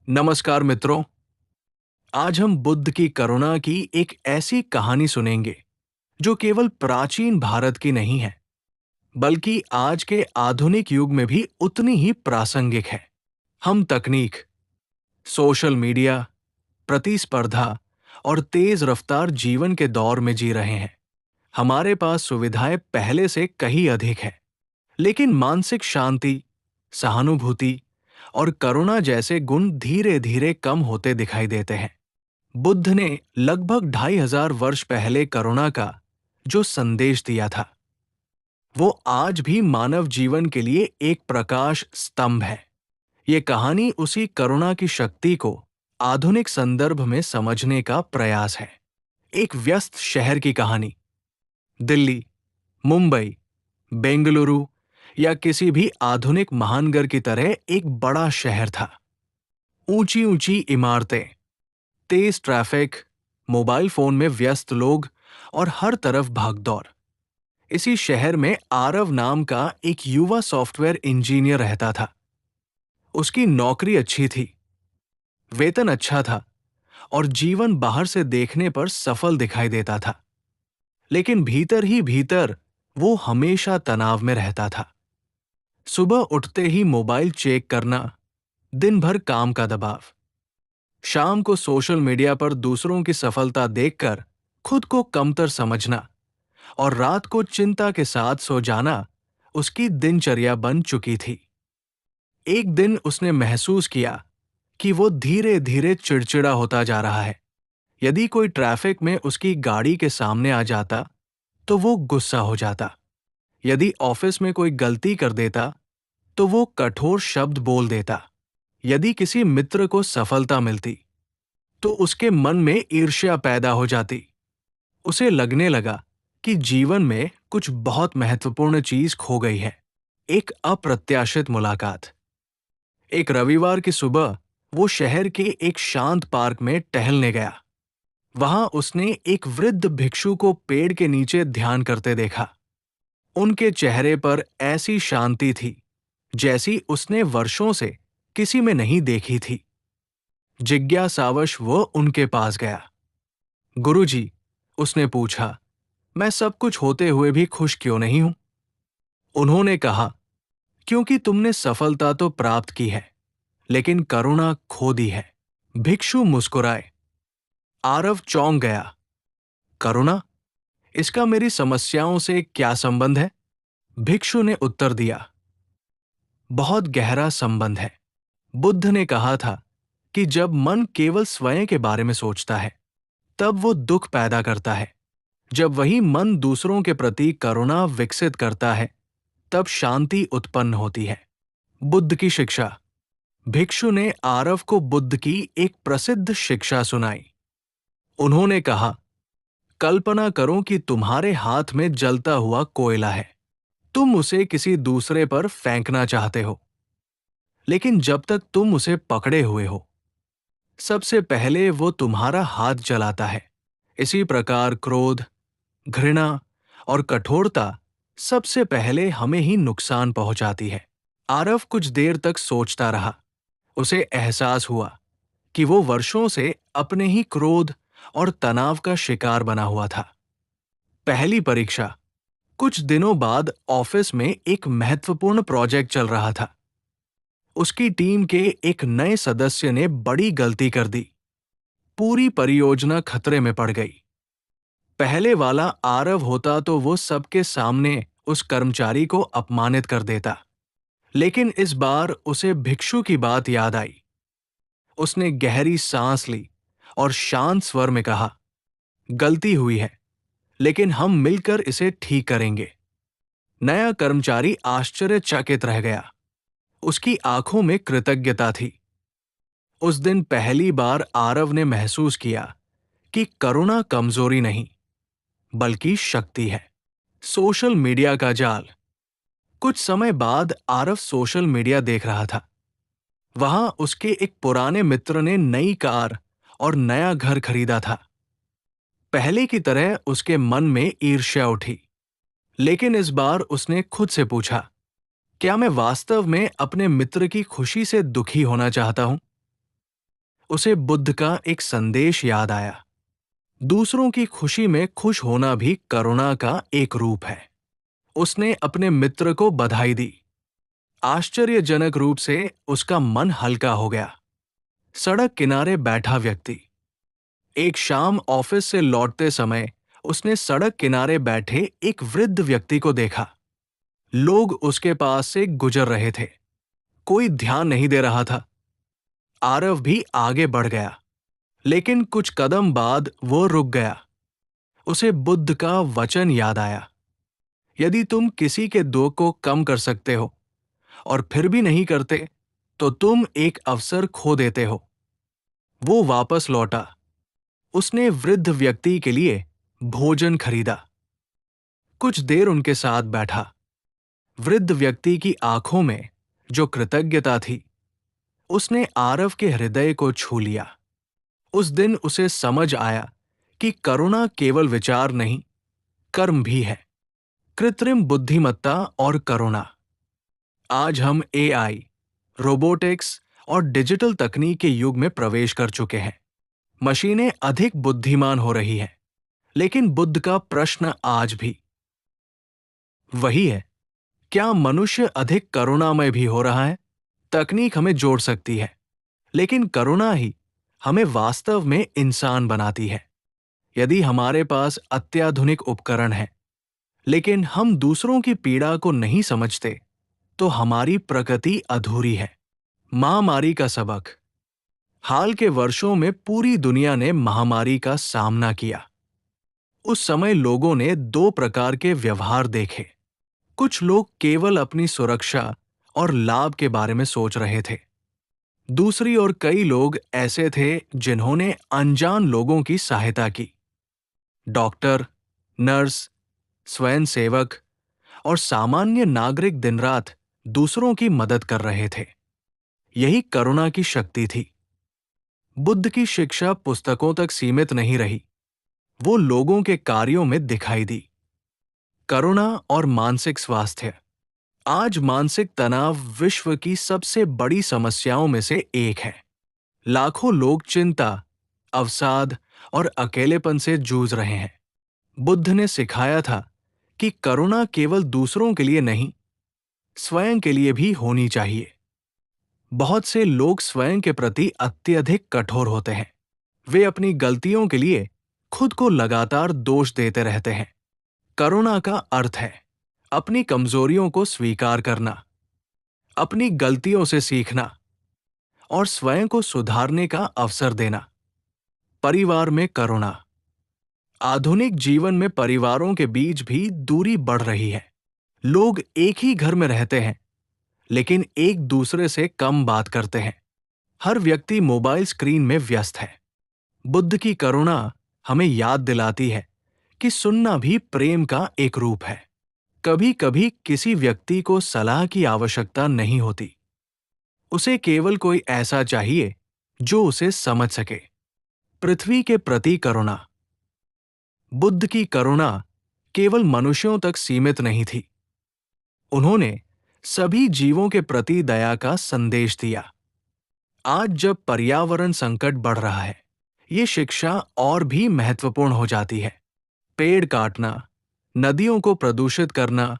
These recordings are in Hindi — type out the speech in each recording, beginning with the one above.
नमस्कार मित्रों। आज हम बुद्ध की करुणा की एक ऐसी कहानी सुनेंगे जो केवल प्राचीन भारत की नहीं है, बल्कि आज के आधुनिक युग में भी उतनी ही प्रासंगिक है। हम तकनीक, सोशल मीडिया, प्रतिस्पर्धा और तेज रफ्तार जीवन के दौर में जी रहे हैं। हमारे पास सुविधाएं पहले से कहीं अधिक है, लेकिन मानसिक शांति, सहानुभूति और करुणा जैसे गुण धीरे धीरे कम होते दिखाई देते हैं। बुद्ध ने लगभग 2500 वर्ष पहले करुणा का जो संदेश दिया था, वो आज भी मानव जीवन के लिए एक प्रकाश स्तंभ है। ये कहानी उसी करुणा की शक्ति को आधुनिक संदर्भ में समझने का प्रयास है। एक व्यस्त शहर की कहानी। दिल्ली, मुंबई, बेंगलुरु या किसी भी आधुनिक महानगर की तरह एक बड़ा शहर था। ऊंची ऊंची इमारतें, तेज ट्रैफिक, मोबाइल फोन में व्यस्त लोग और हर तरफ भागदौड़। इसी शहर में आरव नाम का एक युवा सॉफ्टवेयर इंजीनियर रहता था। उसकी नौकरी अच्छी थी, वेतन अच्छा था और जीवन बाहर से देखने पर सफल दिखाई देता था। लेकिन भीतर ही भीतर वो हमेशा तनाव में रहता था। सुबह उठते ही मोबाइल चेक करना, दिन भर काम का दबाव, शाम को सोशल मीडिया पर दूसरों की सफलता देखकर खुद को कमतर समझना और रात को चिंता के साथ सो जाना उसकी दिनचर्या बन चुकी थी। एक दिन उसने महसूस किया कि वो धीरे धीरे चिड़चिड़ा होता जा रहा है। यदि कोई ट्रैफिक में उसकी गाड़ी के सामने आ जाता तो वो गुस्सा हो जाता। यदि ऑफिस में कोई गलती कर देता तो वो कठोर शब्द बोल देता। यदि किसी मित्र को सफलता मिलती तो उसके मन में ईर्ष्या पैदा हो जाती। उसे लगने लगा कि जीवन में कुछ बहुत महत्वपूर्ण चीज खो गई है। एक अप्रत्याशित मुलाकात। एक रविवार की सुबह वो शहर के एक शांत पार्क में टहलने गया। वहां उसने एक वृद्ध भिक्षु को पेड़ के नीचे ध्यान करते देखा। उनके चेहरे पर ऐसी शांति थी जैसी उसने वर्षों से किसी में नहीं देखी थी। जिज्ञासावश वो उनके पास गया। गुरुजी, उसने पूछा, मैं सब कुछ होते हुए भी खुश क्यों नहीं हूं? उन्होंने कहा, क्योंकि तुमने सफलता तो प्राप्त की है, लेकिन करुणा खो दी है। भिक्षु मुस्कुराए। आरव चौंक गया। करुणा? इसका मेरी समस्याओं से क्या संबंध है? भिक्षु ने उत्तर दिया, बहुत गहरा संबंध है। बुद्ध ने कहा था कि जब मन केवल स्वयं के बारे में सोचता है, तब वो दुख पैदा करता है। जब वही मन दूसरों के प्रति करुणा विकसित करता है, तब शांति उत्पन्न होती है। बुद्ध की शिक्षा। भिक्षु ने आरव को बुद्ध की एक प्रसिद्ध शिक्षा सुनाई। उन्होंने कहा, कल्पना करो कि तुम्हारे हाथ में जलता हुआ कोयला है। तुम उसे किसी दूसरे पर फेंकना चाहते हो, लेकिन जब तक तुम उसे पकड़े हुए हो, सबसे पहले वो तुम्हारा हाथ जलाता है। इसी प्रकार क्रोध, घृणा और कठोरता सबसे पहले हमें ही नुकसान पहुंचाती है। आरव कुछ देर तक सोचता रहा। उसे एहसास हुआ कि वो वर्षों से अपने ही क्रोध और तनाव का शिकार बना हुआ था। पहली परीक्षा। कुछ दिनों बाद ऑफिस में एक महत्वपूर्ण प्रोजेक्ट चल रहा था। उसकी टीम के एक नए सदस्य ने बड़ी गलती कर दी। पूरी परियोजना खतरे में पड़ गई। पहले वाला आरव होता तो वो सबके सामने उस कर्मचारी को अपमानित कर देता, लेकिन इस बार उसे भिक्षु की बात याद आई। उसने गहरी सांस ली और शांत स्वर में कहा, गलती हुई है, लेकिन हम मिलकर इसे ठीक करेंगे। नया कर्मचारी आश्चर्यचकित रह गया। उसकी आंखों में कृतज्ञता थी। उस दिन पहली बार आरव ने महसूस किया कि करुणा कमजोरी नहीं, बल्कि शक्ति है। सोशल मीडिया का जाल। कुछ समय बाद आरव सोशल मीडिया देख रहा था। वहां उसके एक पुराने मित्र ने नई कार और नया घर खरीदा था। पहले की तरह उसके मन में ईर्ष्या उठी, लेकिन इस बार उसने खुद से पूछा, क्या मैं वास्तव में अपने मित्र की खुशी से दुखी होना चाहता हूं? उसे बुद्ध का एक संदेश याद आया। दूसरों की खुशी में खुश होना भी करुणा का एक रूप है। उसने अपने मित्र को बधाई दी। आश्चर्यजनक रूप से उसका मन हल्का हो गया। सड़क किनारे बैठा व्यक्ति। एक शाम ऑफिस से लौटते समय उसने सड़क किनारे बैठे एक वृद्ध व्यक्ति को देखा। लोग उसके पास से गुजर रहे थे। कोई ध्यान नहीं दे रहा था। आरव भी आगे बढ़ गया, लेकिन कुछ कदम बाद वो रुक गया। उसे बुद्ध का वचन याद आया, यदि तुम किसी के दुख को कम कर सकते हो और फिर भी नहीं करते, तो तुम एक अवसर खो देते हो। वो वापस लौटा। उसने वृद्ध व्यक्ति के लिए भोजन खरीदा। कुछ देर उनके साथ बैठा। वृद्ध व्यक्ति की आंखों में जो कृतज्ञता थी, उसने आरव के हृदय को छू लिया। उस दिन उसे समझ आया कि करुणा केवल विचार नहीं, कर्म भी है। कृत्रिम बुद्धिमत्ता और करुणा। आज हम एआई, रोबोटिक्स और डिजिटल तकनीक के युग में प्रवेश कर चुके हैं। मशीनें अधिक बुद्धिमान हो रही हैं, लेकिन बुद्ध का प्रश्न आज भी वही है, क्या मनुष्य अधिक करुणामय भी हो रहा है? तकनीक हमें जोड़ सकती है, लेकिन करुणा ही हमें वास्तव में इंसान बनाती है। यदि हमारे पास अत्याधुनिक उपकरण हैं, लेकिन हम दूसरों की पीड़ा को नहीं समझते, तो हमारी प्रगति अधूरी है। महामारी का सबक। हाल के वर्षों में पूरी दुनिया ने महामारी का सामना किया। उस समय लोगों ने दो प्रकार के व्यवहार देखे। कुछ लोग केवल अपनी सुरक्षा और लाभ के बारे में सोच रहे थे। दूसरी ओर कई लोग ऐसे थे जिन्होंने अनजान लोगों की सहायता की। डॉक्टर, नर्स, स्वयंसेवक और सामान्य नागरिक दिन रात दूसरों की मदद कर रहे थे। यही करुणा की शक्ति थी। बुद्ध की शिक्षा पुस्तकों तक सीमित नहीं रही, वो लोगों के कार्यों में दिखाई दी। करुणा और मानसिक स्वास्थ्य। आज मानसिक तनाव विश्व की सबसे बड़ी समस्याओं में से एक है। लाखों लोग चिंता, अवसाद और अकेलेपन से जूझ रहे हैं। बुद्ध ने सिखाया था कि करुणा केवल दूसरों के लिए नहीं, स्वयं के लिए भी होनी चाहिए। बहुत से लोग स्वयं के प्रति अत्यधिक कठोर होते हैं। वे अपनी गलतियों के लिए खुद को लगातार दोष देते रहते हैं। करुणा का अर्थ है अपनी कमजोरियों को स्वीकार करना, अपनी गलतियों से सीखना और स्वयं को सुधारने का अवसर देना। परिवार में करुणा। आधुनिक जीवन में परिवारों के बीच भी दूरी बढ़ रही है। लोग एक ही घर में रहते हैं, लेकिन एक दूसरे से कम बात करते हैं। हर व्यक्ति मोबाइल स्क्रीन में व्यस्त है। बुद्ध की करुणा हमें याद दिलाती है कि सुनना भी प्रेम का एक रूप है। कभी कभी किसी व्यक्ति को सलाह की आवश्यकता नहीं होती, उसे केवल कोई ऐसा चाहिए जो उसे समझ सके। पृथ्वी के प्रति करुणा। बुद्ध की करुणा केवल मनुष्यों तक सीमित नहीं थी, उन्होंने सभी जीवों के प्रति दया का संदेश दिया। आज जब पर्यावरण संकट बढ़ रहा है, ये शिक्षा और भी महत्वपूर्ण हो जाती है। पेड़ काटना, नदियों को प्रदूषित करना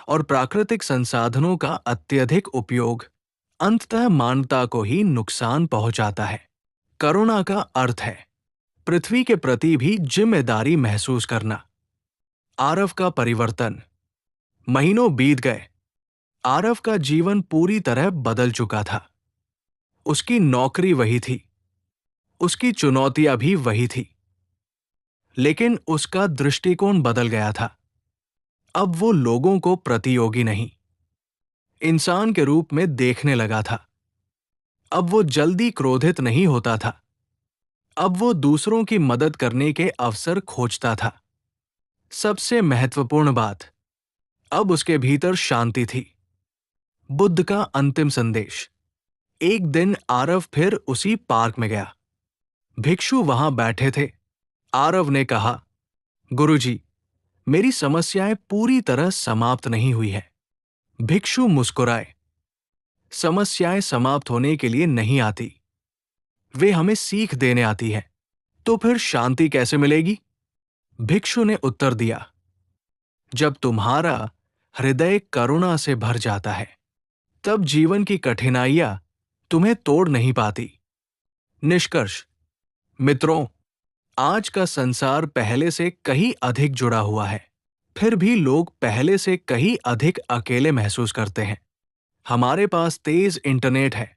और प्राकृतिक संसाधनों का अत्यधिक उपयोग अंततः मानवता को ही नुकसान पहुंचाता है। करुणा का अर्थ है पृथ्वी के प्रति भी जिम्मेदारी महसूस करना। आरव का परिवर्तन। महीनों बीत गए। आरव का जीवन पूरी तरह बदल चुका था। उसकी नौकरी वही थी, उसकी चुनौतियां भी वही थी, लेकिन उसका दृष्टिकोण बदल गया था। अब वो लोगों को प्रतियोगी नहीं, इंसान के रूप में देखने लगा था। अब वो जल्दी क्रोधित नहीं होता था। अब वो दूसरों की मदद करने के अवसर खोजता था। सबसे महत्वपूर्ण बात, अब उसके भीतर शांति थी। बुद्ध का अंतिम संदेश। एक दिन आरव फिर उसी पार्क में गया। भिक्षु वहां बैठे थे। आरव ने कहा, गुरुजी, मेरी समस्याएं पूरी तरह समाप्त नहीं हुई है। भिक्षु मुस्कुराए। समस्याएं समाप्त होने के लिए नहीं आती, वे हमें सीख देने आती है। तो फिर शांति कैसे मिलेगी? भिक्षु ने उत्तर दिया, जब तुम्हारा हृदय करुणा से भर जाता है, तब जीवन की कठिनाइयां तुम्हें तोड़ नहीं पाती। निष्कर्ष, मित्रों, आज का संसार पहले से कहीं अधिक जुड़ा हुआ है। फिर भी लोग पहले से कहीं अधिक अकेले महसूस करते हैं। हमारे पास तेज इंटरनेट है,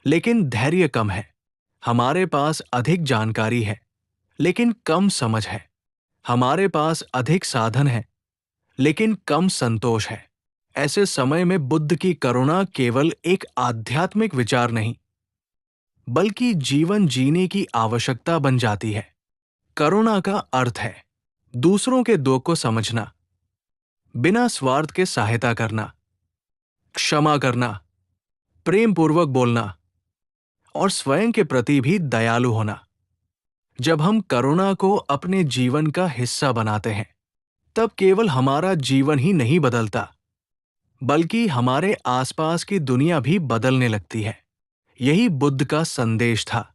लेकिन धैर्य कम है। हमारे पास अधिक जानकारी है, लेकिन कम समझ है। हमारे पास अधिक साधन है, लेकिन कम संतोष है। ऐसे समय में बुद्ध की करुणा केवल एक आध्यात्मिक विचार नहीं, बल्कि जीवन जीने की आवश्यकता बन जाती है। करुणा का अर्थ है दूसरों के दुख को समझना, बिना स्वार्थ के सहायता करना, क्षमा करना, प्रेम पूर्वक बोलना और स्वयं के प्रति भी दयालु होना। जब हम करुणा को अपने जीवन का हिस्सा बनाते हैं, तब केवल हमारा जीवन ही नहीं बदलता, बल्कि हमारे आसपास की दुनिया भी बदलने लगती है। यही बुद्ध का संदेश था।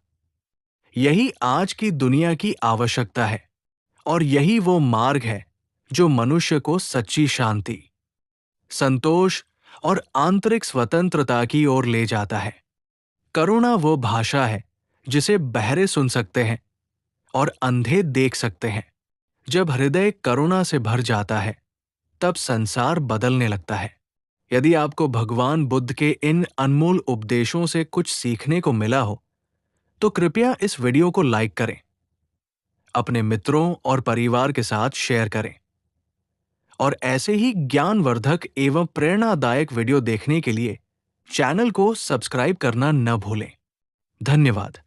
यही आज की दुनिया की आवश्यकता है, और यही वो मार्ग है जो मनुष्य को सच्ची शांति, संतोष और आंतरिक स्वतंत्रता की ओर ले जाता है। करुणा वो भाषा है जिसे बहरे सुन सकते हैं और अंधे देख सकते हैं। जब हृदय करुणा से भर जाता है, तब संसार बदलने लगता है। यदि आपको भगवान बुद्ध के इन अनमोल उपदेशों से कुछ सीखने को मिला हो, तो कृपया इस वीडियो को लाइक करें, अपने मित्रों और परिवार के साथ शेयर करें, और ऐसे ही ज्ञानवर्धक एवं प्रेरणादायक वीडियो देखने के लिए चैनल को सब्सक्राइब करना न भूलें। धन्यवाद।